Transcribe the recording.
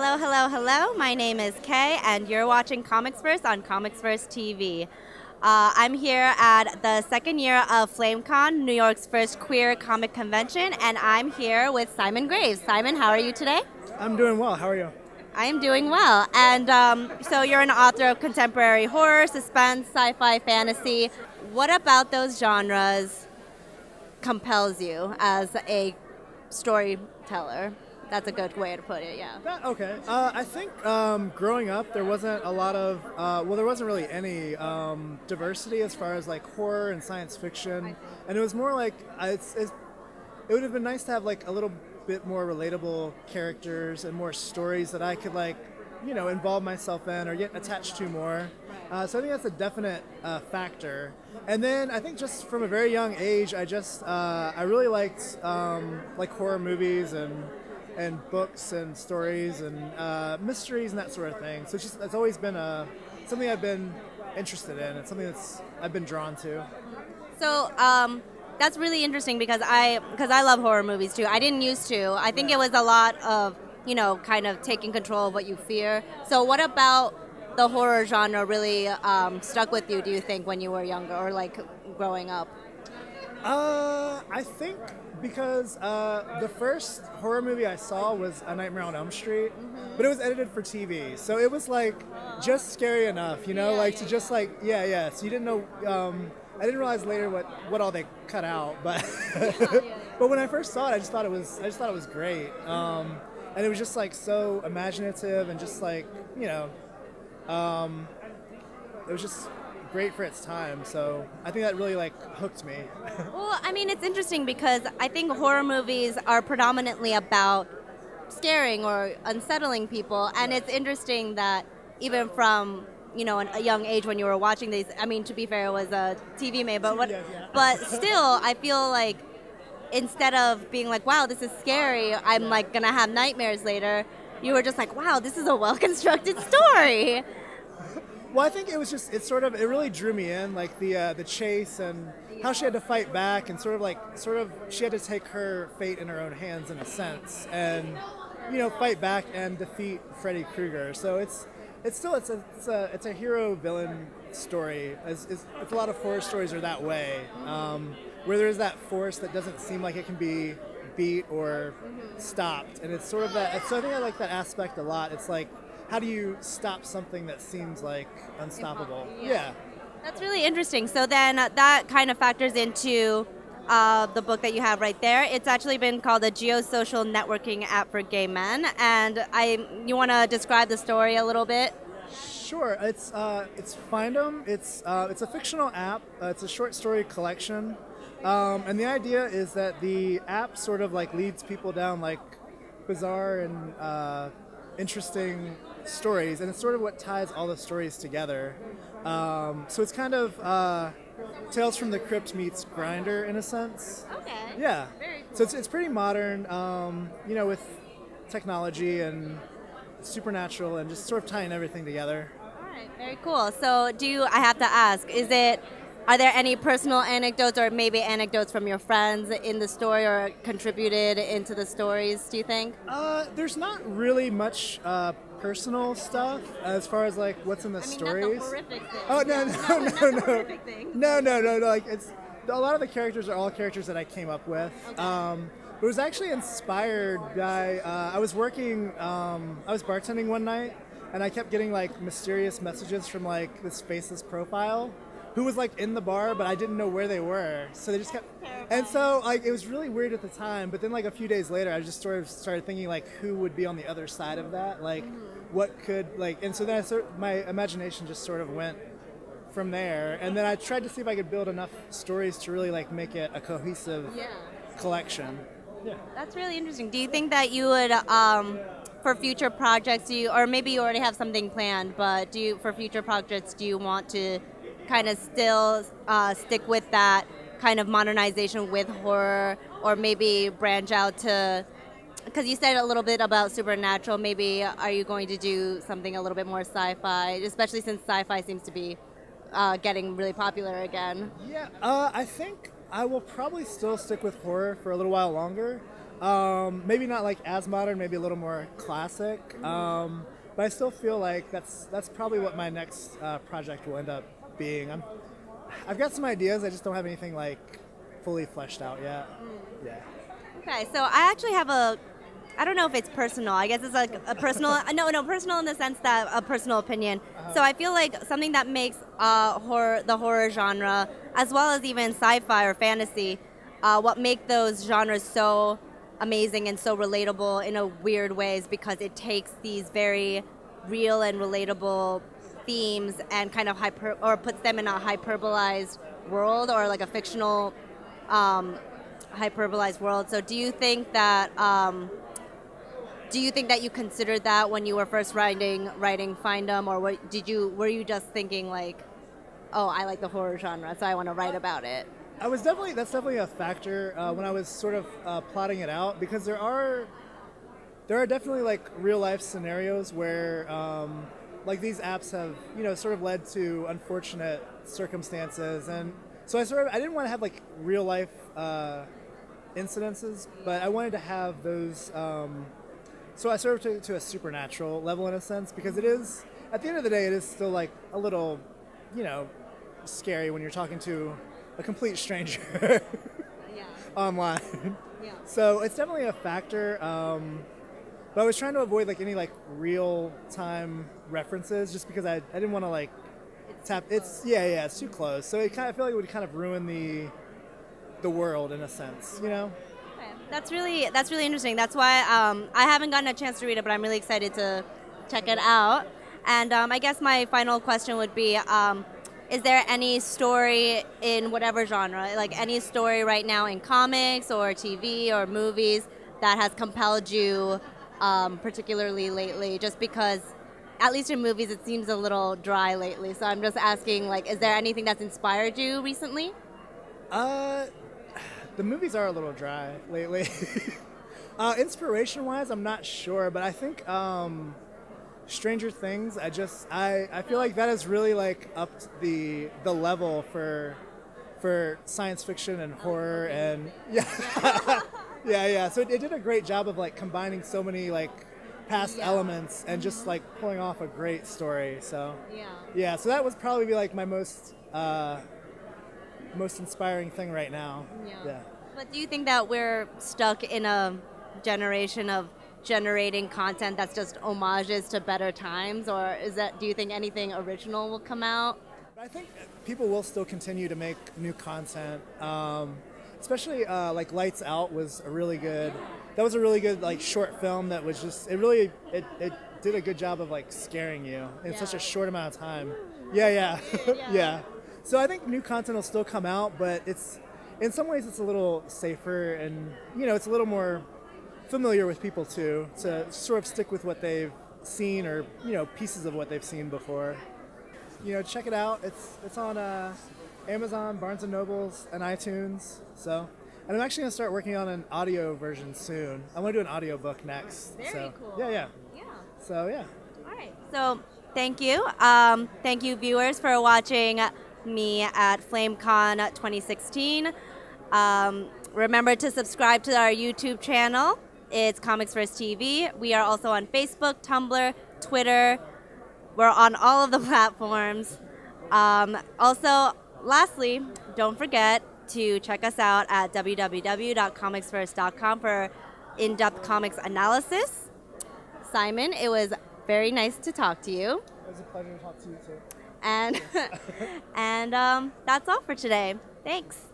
Hello, hello, hello. My name is Kay, and you're watching Comics Verse on Comics Verse TV. I'm here at the second year of FlameCon, New York's first queer comic convention, and I'm here with Simon Graves. Simon, how are you today? I'm doing well. How are you? I am doing well. And so you're an author of contemporary horror, suspense, sci-fi, fantasy. What about those genres compels you as a storyteller? That's a good way to put it, yeah. Okay. I think growing up, there wasn't a lot of, there wasn't really any diversity as far as like horror and science fiction. And it was more like, it would have been nice to have like a little bit more relatable characters and more stories that I could like, involve myself in or get attached to more. So I think that's a definite factor. And then I think just from a very young age, I really liked like horror movies and books and stories and mysteries and that sort of thing. So it's always been something I've been interested in. It's something I've been drawn to. So that's really interesting because I love horror movies too. I didn't used to. I think it was a lot of kind of taking control of what you fear. So what about the horror genre really stuck with you? Do you think when you were younger or like growing up? I think because the first horror movie I saw was A Nightmare on Elm Street, but it was edited for TV, so it was like just scary enough, So you didn't know. I didn't realize later what all they cut out, but but when I first saw it, I just thought it was great, and it was just like so imaginative and just like it was just great for its time, so I think that really like hooked me. Well, I mean, it's interesting because I think horror movies are predominantly about scaring or unsettling people, and it's interesting that even from a young age when you were watching these, I mean, to be fair, it was a TV made, but still, I feel like instead of being like, wow, this is scary, I'm like gonna have nightmares later, you were just like, wow, this is a well-constructed story. Well, I think it really drew me in, like the chase and how she had to fight back and sort of she had to take her fate in her own hands in a sense and fight back and defeat Freddy Krueger. So it's a hero villain story. It's a lot of horror stories are that way, where there's that force that doesn't seem like it can be beat or stopped, and it's sort of that. So I think I like that aspect a lot. It's like, how do you stop something that seems like unstoppable? Yeah. That's really interesting. So then that kind of factors into the book that you have right there. It's actually been called a geosocial networking app for gay men. And you want to describe the story a little bit? Sure. It's Find 'em. It's a fictional app. It's a short story collection. And the idea is that the app sort of like leads people down like bizarre and interesting stories, and it's sort of what ties all the stories together. So it's kind of Tales from the Crypt meets Grindr in a sense. Okay. Yeah. Very cool. So it's pretty modern, with technology and supernatural and just sort of tying everything together. All right. Very cool. So I have to ask, are there any personal anecdotes or maybe anecdotes from your friends in the story or contributed into the stories, do you think? There's not really much personal stuff as far as like what's in the stories. That's a horrific thing. Oh no. Horrific thing. No. Like it's a lot of the characters are all characters that I came up with. Okay. It was actually inspired by I was bartending one night, and I kept getting like mysterious messages from like this faceless profile who was like in the bar, but I didn't know where they were. So they just kept, and so like it was really weird at the time. But then like a few days later, I just sort of started thinking like who would be on the other side of that, like what could like, and so then my imagination just sort of went from there. And then I tried to see if I could build enough stories to really like make it a cohesive collection. Yeah. That's really interesting. Do you think that you would, for future projects, or maybe you already have something planned, but for future projects, do you want to kind of still stick with that kind of modernization with horror, or maybe branch out to, because you said a little bit about supernatural, maybe are you going to do something a little bit more sci-fi, especially since sci-fi seems to be getting really popular again? Yeah, I think I will probably still stick with horror for a little while longer. Maybe not like as modern, maybe a little more classic. But I still feel like that's probably what my next project will end up being. I've got some ideas. I just don't have anything like fully fleshed out yet. Yeah. Okay, so I actually have I don't know if it's personal. I guess it's like a personal, no, personal in the sense that a personal opinion. So I feel like something that makes the horror genre, as well as even sci-fi or fantasy, what make those genres so amazing and so relatable in a weird ways, because it takes these very real and relatable themes and kind of puts them in a hyperbolized world, or like a fictional hyperbolized world. So do you think that you considered that when you were first writing Findom, or were you just thinking like, oh, I like the horror genre, so I want to write about it? That's definitely a factor when I was sort of plotting it out, because there are definitely like real life scenarios where like these apps have sort of led to unfortunate circumstances, and so I didn't want to have like real life incidences, but I wanted to have those. So I sort of took it to a supernatural level in a sense, because it is, at the end of the day, it is still like a little, scary when you're talking to a complete stranger online. Yeah. So it's definitely a factor. But I was trying to avoid like any like real time references, just because I didn't want to like tap. It's too close. So I feel like it would kind of ruin the world in a sense, That's really interesting. That's why I haven't gotten a chance to read it, but I'm really excited to check it out. And I guess my final question would be, is there any story in whatever genre, like any story right now in comics or TV or movies, that has compelled you particularly lately? Just because, at least in movies, it seems a little dry lately. So I'm just asking, like, is there anything that's inspired you recently? The movies are a little dry lately. Inspiration-wise, I'm not sure, but I think Stranger Things. I feel like that has really like upped the level for science fiction and horror, and yeah. So it did a great job of like combining so many like past elements and just like pulling off a great story. So yeah. So that would probably be like my most inspiring thing right now. Yeah. But do you think that we're stuck in a generation of generating content that's just homages to better times, or do you think anything original will come out? I think people will still continue to make new content, especially like Lights Out was a really good like short film that was just it did a good job of like scaring you in such a short amount of time. Yeah. So I think new content will still come out, but it's in some ways it's a little safer, and it's a little more familiar with people too, to sort of stick with what they've seen, or pieces of what they've seen before. Check it out. It's on Amazon, Barnes and Nobles, and iTunes. So, and I'm actually gonna start working on an audio version soon. I want to do an audiobook next. Very cool. Yeah. So yeah. All right. So thank you. Thank you, viewers, for watching me at FlameCon 2016. Remember to subscribe to our YouTube channel. It's Comics First TV. We are also on Facebook, Tumblr, Twitter. We're on all of the platforms. Also, lastly, don't forget to check us out at www.comicsfirst.com for in-depth comics analysis. Simon, it was very nice to talk to you. It was a pleasure to talk to you too. And that's all for today. Thanks.